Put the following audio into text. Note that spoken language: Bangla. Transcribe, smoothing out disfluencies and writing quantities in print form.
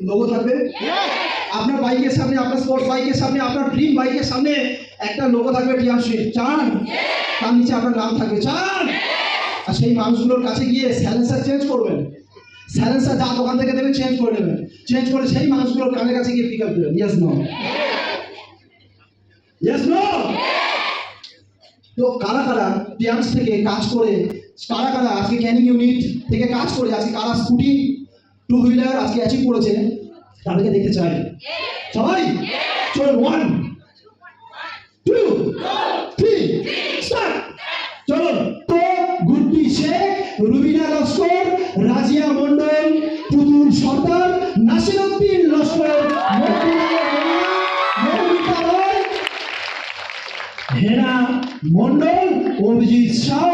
লোগো থাকবে আপনার বাইকের সামনে, আপনার স্পোর্টস বাইকের সামনে, আপনার ড্রিম বাইকের সামনে একটা লোগো থাকবে টিএমসি, চান? তার নিচে আপনার নাম থাকবে, চান? আর সেই মানুষগুলোর কাছে গিয়ে সাইলেন্সার চেঞ্জ করবেন, সাইলেন্সার যা দোকান থেকে দেবে চেঞ্জ করে নেবেন, চেঞ্জ করে সেই মানুষগুলোর কানের কাছে গিয়ে পিক আপ দেবেন। Yes no? Yes no? তো কারা কারা টিএমস থেকে কাজ করে, কারা কারা আজকে ক্যানিং ইউনিট থেকে কাজ করে, আজকে কারা স্কুটি টু হুইলার আজকে অ্যাচিভ করেছে, তাদেরকে দেখতে চাই সবাই। চলুন, 1 2 3 স্টার্ট। চলুন। তো গুড্ডি শেখ, রুবিনা লস্কর, রাজিয়া মন্ডল, পুতুল সর্দার, নাসিরউদ্দিন লস্কর, মৌমিতা রয়, হেনা মন্ডল, অভিজিৎ শাহ,